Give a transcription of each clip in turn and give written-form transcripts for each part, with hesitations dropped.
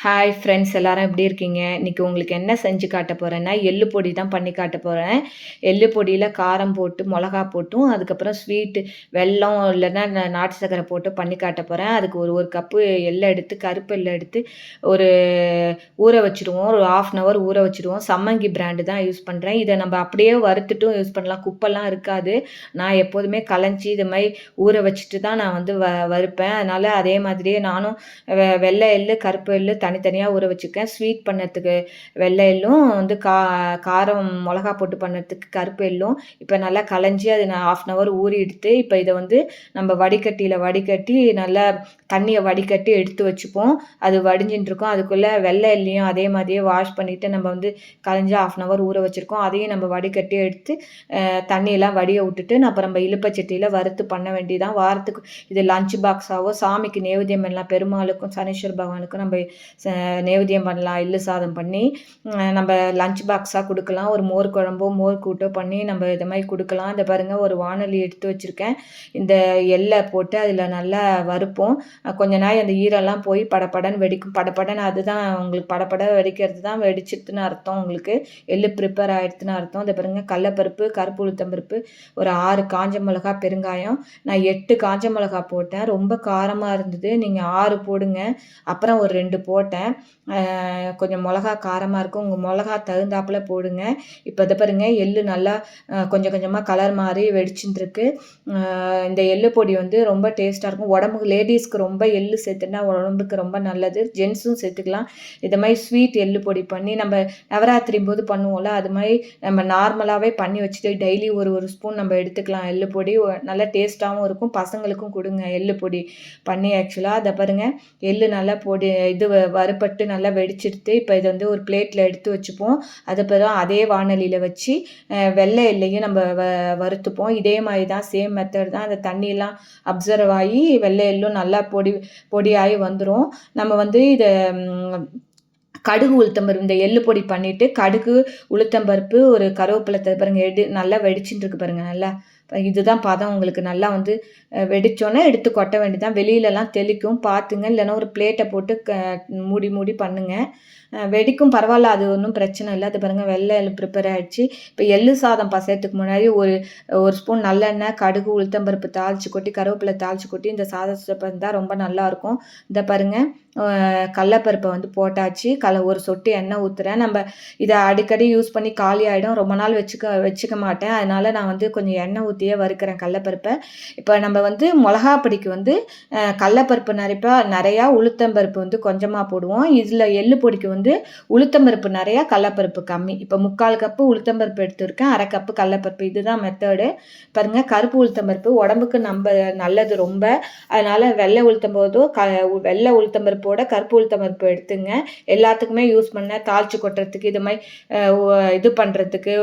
Hi friends, எல்லாரும் எப்படி இருக்கீங்க? இன்னைக்கு உங்களுக்கு என்ன செஞ்சு காட்ட போறேன்னா, எள்ளு பொடி தான் பண்ணி காட்ட போறேன். எள்ளு பொடியில காரம் போட்டு, மிளகா போட்டும், அதுக்கப்புறம் ஸ்வீட்டு வெல்லம் இல்லைன்னா நாட்டு சர்க்கரை போட்டு பண்ணி காட்ட போறேன். அதுக்கு ஒரு ஒரு கப்பு எள்ளை எடுத்து, கருப்பு எள்ளை எடுத்து ஒரு ஊற வச்சுருவோம். ஒரு 1/2 அன் ஹவர் ஊற வச்சுருவோம். சம்மங்கி பிராண்டு தான் யூஸ் பண்ணுறேன். இதை நம்ம அப்படியே வறுத்துட்டும் யூஸ் பண்ணலாம். குப்பெல்லாம் இருக்காது. நான் எப்போதுமே களைஞ்சி இது மாதிரி ஊற வச்சுட்டு தான் நான் வந்து வறுப்பேன். அதனால் அதே மாதிரியே நானும் வெள்ளை எள்ளு, கருப்பு எள்ளு தனித்தனியாக ஊற வச்சுருக்கேன். ஸ்வீட் பண்ணுறதுக்கு வெள்ளை எள்ளும் வந்து காரம் மிளகா போட்டு பண்ணுறதுக்கு கருப்பு எள்ளும் இப்போ நல்லா களைஞ்சி அது நான் 1/2 அன் ஹவர் ஊறி எடுத்து இப்போ இதை வந்து நம்ம வடிகட்டியில் வடிகட்டி நல்லா தண்ணியை வடிகட்டி எடுத்து வச்சுப்போம். அது வடிஞ்சின்னு இருக்கும். அதுக்குள்ளே வெள்ளை எள்ளையும் அதே மாதிரியே வாஷ் பண்ணிவிட்டு நம்ம வந்து களைஞ்சி 1/2 அன் ஹவர் ஊற வச்சுருக்கோம். அதையும் நம்ம வடிகட்டி எடுத்து தண்ணியெல்லாம் வடிய விட்டுட்டு அப்புறம் நம்ம இலுப்பச்சட்டியில் வறுத்து பண்ண வேண்டியதான். வாரத்துக்கு இது லஞ்ச் பாக்ஸாவோ சாமிக்கு நேவேத்தியம் எல்லாம் பெருமாளுக்கும் சனீஸ்வர பகவானுக்கும் நம்ம நேவேத்தியம் பண்ணலாம். எள்ளு சாதம் பண்ணி நம்ம லஞ்ச் பாக்ஸாக கொடுக்கலாம். ஒரு மோர் குழம்போ மோர் கூட்டோ பண்ணி நம்ம இதை மாதிரி கொடுக்கலாம். இந்த பாருங்கள், ஒரு வானொலி எடுத்து வச்சுருக்கேன். இந்த எள்ளை போட்டு அதில் நல்லா வறுப்போம். கொஞ்ச நாள் அந்த ஈரெல்லாம் போய் படப்படன்னு வெடிக்கும். படப்படன்னு அதுதான் உங்களுக்கு படப்பட வெடிக்கிறது தான் வெடிச்சிட்டுன்னு அர்த்தம். உங்களுக்கு எள்ளு ப்ரிப்பேர் ஆகிடுதுன்னு அர்த்தம். இந்த பாருங்கள், கடலப்பருப்பு, கருப்பு உளுத்தம்பருப்பு, ஒரு 6 காஞ்ச மிளகா, பெருங்காயம். நான் 8 காஞ்ச மிளகா போட்டேன். ரொம்ப காரமாக இருந்தது. நீங்கள் 6 போடுங்க. அப்புறம் ஒரு 2 போட்டேன். கொஞ்சம் மிளகா காரமாக இருக்கும். உங்கள் மிளகா தகுந்தாப்பில் போடுங்க. இப்போ இதை பாருங்கள், எள்ளு நல்லா கொஞ்சம் கொஞ்சமாக கலர் மாதிரி வெடிச்சுட்டுருக்கு. இந்த எள்ளு பொடி வந்து ரொம்ப டேஸ்ட்டாக இருக்கும். உடம்புக்கு லேடிஸ்க்கு ரொம்ப எள்ளு சேர்த்துனா உடம்புக்கு ரொம்ப நல்லது. ஜென்ஸும் சேர்த்துக்கலாம். இதை மாதிரி ஸ்வீட் எள்ளு பொடி பண்ணி நம்ம நவராத்திரி போது பண்ணுவோம்ல, அது மாதிரி நம்ம நார்மலாகவே பண்ணி வச்சுட்டு டெய்லி ஒரு ஒரு ஸ்பூன் நம்ம எடுத்துக்கலாம். எள்ளு பொடி நல்லா டேஸ்ட்டாகவும் இருக்கும். பசங்களுக்கும் கொடுங்க எள்ளு பொடி பண்ணி. ஆக்சுவலாக அதை பாருங்கள், எள்ளு நல்லா பொடி இது வறுபட்டு நல்லா வெடிச்சிடுத்து. இப்போ இதை வந்து ஒரு பிளேட்டில் எடுத்து வச்சுப்போம். அதுக்கப்புறம் அதே வானலியில் வச்சு வெள்ளை எள்ளையும் நம்ம வறுத்துப்போம். இதே மாதிரி தான், சேம் மெத்தட் தான். அந்த தண்ணியெல்லாம் அப்சர்வ் ஆகி வெள்ளை எள்ளும் நல்லா பொடியாகி வந்துடும். நம்ம வந்து இதை கடுகு உளுத்தம்பருப்பு இந்த எள்ளு பொடி பண்ணிவிட்டு கடுகு உளுத்தம்பருப்பு ஒரு கருவேப்பிலை பாருங்கள், நல்லா வெடிச்சுட்டு இருக்கு பாருங்கள். நல்லா இதுதான் பதம். உங்களுக்கு நல்லா வந்து வெடித்தோன்னே எடுத்து கொட்ட வேண்டியதான். வெளியிலலாம் தெளிக்கும், பார்த்துங்க. இல்லைன்னா ஒரு பிளேட்டை போட்டு மூடி மூடி பண்ணுங்கள். வெடிக்கும், பரவாயில்ல, அது ஒன்றும் பிரச்சனை இல்லை. அது பாருங்கள், வெள்ளை எள்ளு ப்ரிப்பேர் ஆகிடுச்சு. இப்போ எள்ளு சாதம் பசையத்துக்கு முன்னாடி ஒரு ஸ்பூன் நல்லெண்ணெய், கடுகு உளுத்தம்பருப்பு தாளித்து கொட்டி, கருவேப்பிலை தாளித்து கொட்டி இந்த சாதத்தை இருந்தால் ரொம்ப நல்லாயிருக்கும். இந்த பாருங்கள், கடலப்பருப்பை வந்து போட்டாச்சு. ஒரு சொட்டு எண்ணெய் ஊற்றுறேன். நம்ம இதை அடிக்கடி யூஸ் பண்ணி காலி ஆகிடும். ரொம்ப நாள் வச்சுக்க மாட்டேன். அதனால் நான் வந்து கொஞ்சம் எண்ணெய் ஊற்றியே வறுக்கிறேன் கடலப்பருப்பை. இப்போ நம்ம வந்து மிளகா பொடிக்கு வந்து கடலப்பருப்பு நிறையா, உளுத்தம்பருப்பு வந்து கொஞ்சமாக போடுவோம். இதில் எள்ளு பொடிக்கு வந்து உளுத்தம்பருப்பு நிறையா, கடலப்பருப்பு கம்மி. இப்போ 3/4 கப்பு உளுத்தம்பருப்பு எடுத்துருக்கேன், 1/2 கப்பு கடலப்பருப்பு. இதுதான் மெத்தடு. பாருங்கள், கருப்பு உளுத்தம்பருப்பு உடம்புக்கு நல்லது ரொம்ப. அதனால் வெள்ளை உளுத்தம்பருப்போட கருப்பு உளுத்தம்பருப்பு எடுத்துங்க. எல்லாத்துக்குமே யூஸ் பண்ண, தாளித்து கொட்டுறதுக்கு, இது மாதிரி இது பண்ணுறதுக்கு,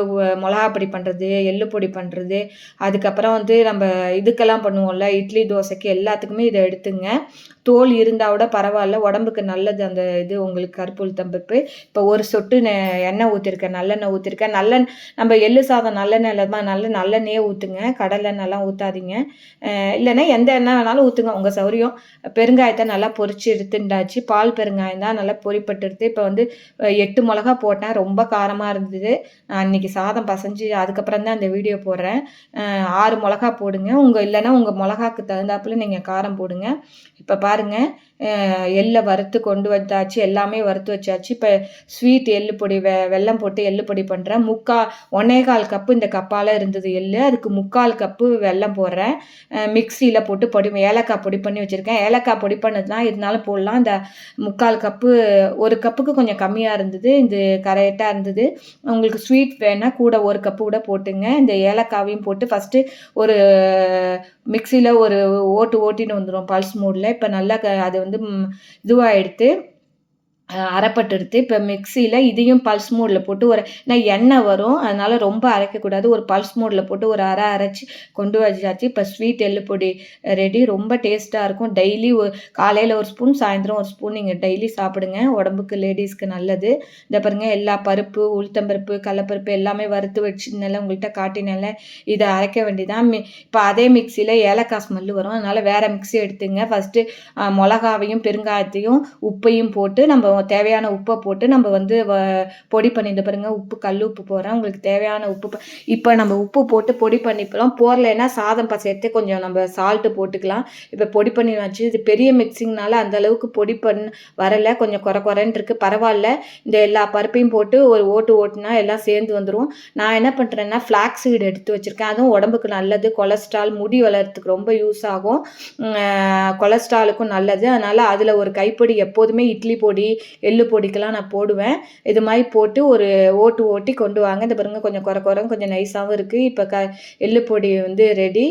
மிளகா பொடி பண்ணுறது, எள்ளு பொடி பண்ணுறது, அதுக்கப்புறம் வந்து நம்ம இதுக்கெல்லாம் பண்ணுவோம்ல, இட்லி தோசைக்கு எல்லாத்துக்குமே இதை எடுத்துங்க. தோல் இருந்தால் கூட பரவாயில்ல, உடம்புக்கு நல்லது அந்த இது உங்களுக்கு கருப்பு உளுத்தம்பருப்பு. இப்போ ஒரு சொட்டு எண்ணெய் ஊற்றிருக்கேன், நல்லெண்ணெய் ஊற்றிருக்கேன். நம்ம எள்ளு சாதம் நல்லெண்ணெய் இல்லாமல் நல்லெண்ணெயே ஊற்றுங்க, கடலெண்ணெய்லாம் ஊற்றாதீங்க. இல்லைன்னா எந்த எண்ணெய் வேணாலும் ஊற்றுங்க, உங்கள் சௌரியம். பெருங்காயத்தை நல்லா பொரிச்சு எடுத்துட்டாச்சு. பால் பெருங்காயம் தான் நல்லா பொரிப்பட்டு எடுத்து. இப்போ வந்து 8 மிளகா போட்டேன். ரொம்ப காரமாக இருந்தது. நான் இன்றைக்கி சாதம் பசைஞ்சு அதுக்கப்புறம் தான் இந்த வீடியோ போடுறேன். 6 மிளகா போடுங்க. இல்லைன்னா உங்கள் மிளகாக்கு தகுந்தாப்புல நீங்கள் காரம் போடுங்க. இப்போ பாருங்கள், எள்ளை வறுத்து கொண்டு வந்தாச்சு. எல்லாமே வறுத்து வச்சாச்சு. இப்போ ஸ்வீட் எள்ளு பொடி வெல்லம் போட்டு எள்ளு பொடி பண்ணுறேன். 1/4 கப்பு இந்த கப்பால் இருந்தது எள்ளு, அதுக்கு 3/4 கப்பு வெல்லம் போடுறேன். மிக்சியில் போட்டு ஏலக்காய் பொடி பண்ணி வச்சுருக்கேன். ஏலக்காய் பொடி பண்ணது தான், இருந்தாலும் போடலாம். இந்த 3/4 கப்பு, ஒரு கப்புக்கு கொஞ்சம் கம்மியாக இருந்தது, இது கரெக்டாக இருந்தது. உங்களுக்கு ஸ்வீட் வேணால் கூட 1 கப்பு கூட போட்டுங்க. இந்த ஏலக்காவையும் போட்டு ஃபஸ்ட்டு ஒரு மிக்சியில் ஒரு ஓட்டின்னு வந்துடும் பல்ஸ் மோடில். இப்போ நல்லா அது வந்து இதுவாக எடுத்து அரைப்பட்டு எடுத்து இப்போ மிக்சியில் இதையும் பல்ஸ் மோடில் போட்டு எண்ணெய் வரும், அதனால் ரொம்ப அரைக்கக்கூடாது. ஒரு பல்ஸ் மோடில் போட்டு ஒரு அரைச்சி கொண்டு வச்சாச்சு. இப்போ ஸ்வீட் எள்ளு பொடி ரெடி. ரொம்ப டேஸ்ட்டாக இருக்கும். டெய்லி காலையில் ஒரு ஸ்பூன், சாயந்தரம் ஒரு ஸ்பூன் நீங்கள் டெய்லி சாப்பிடுங்க. உடம்புக்கு லேடிஸ்க்கு நல்லது. இதை பாருங்கள், எல்லா பருப்பு, உளுத்தம்பருப்பு, கடலப்பருப்பு எல்லாமே வறுத்து வச்சுனால உங்கள்கிட்ட காட்டினால இதை அரைக்க வேண்டியதான். இப்போ அதே மிக்சியில் ஏலக்காய் ஸ்மெல்லு வரும், அதனால் வேறு மிக்சி எடுத்துங்க. ஃபஸ்ட்டு மிளகாவையும் பெருங்காயத்தையும் உப்பையும் போட்டு நம்ம தேவையான உப்பை போட்டு நம்ம வந்து பொடி பண்ணிட்டு பாருங்க. உப்பு கல் உப்பு போடுறேன். உங்களுக்கு தேவையான உப்பு இப்போ நம்ம உப்பு போட்டு பொடி பண்ணிக்கலாம். போடலைன்னா சாதம் பசையத்தை கொஞ்சம் நம்ம சால்ட்டு போட்டுக்கலாம். இப்போ பொடி பண்ணி வச்சு இது பெரிய மிக்சிங்னால அந்த அளவுக்கு பொடி வரலை, கொஞ்சம் குறைன்னு இருக்குது. பரவாயில்ல, இந்த எல்லா பருப்பையும் போட்டு ஒரு ஓட்டுனா எல்லாம் சேர்ந்து வந்துடும். நான் என்ன பண்ணுறேன்னா ஃப்ளாக்ஸ் சீடு எடுத்து வச்சுருக்கேன். அதுவும் உடம்புக்கு நல்லது. கொலஸ்ட்ரால், முடி வளர்கிறதுக்கு ரொம்ப யூஸ் ஆகும். கொலஸ்ட்ராலுக்கும் நல்லது. அதனால் அதில் ஒரு கைப்பொடி எப்போதுமே இட்லி பொடி, எள்ளு பொடிக்கெல்லாம் நான் போடுவேன். இது மாதிரி போட்டு ஒரு ஓட்டி கொண்டு வாங்க. இந்த பாருங்க, கொஞ்சம் கொஞ்சம் நைஸாகவும் இருக்குது. இப்போ எள்ளு பொடி வந்து ரெடி.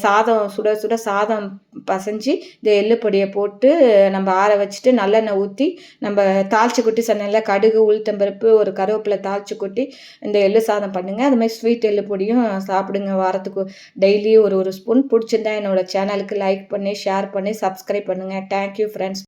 சாதம் சுட சாதம் பசைஞ்சு இந்த எள்ளு பொடியை போட்டு நம்ம ஆற வச்சுட்டு நல்லெண்ணெய் ஊற்றி நம்ம தாளிச்சு கொட்டி சொன்னேன்ல, கடுகு, உளுத்தம்பருப்பு, ஒரு கருவேப்பிலை தாளிச்சு கொட்டி இந்த எள்ளு சாதம் பண்ணுங்கள். அது மாதிரி ஸ்வீட் எள்ளு பொடியும் சாப்பிடுங்க. வாரத்துக்கு டெய்லி ஒரு ஸ்பூன். பிடிச்சிருந்தா என்னோட சேனலுக்கு லைக் பண்ணி, ஷேர் பண்ணி, சப்ஸ்கிரைப் பண்ணுங்கள். Thank you friends.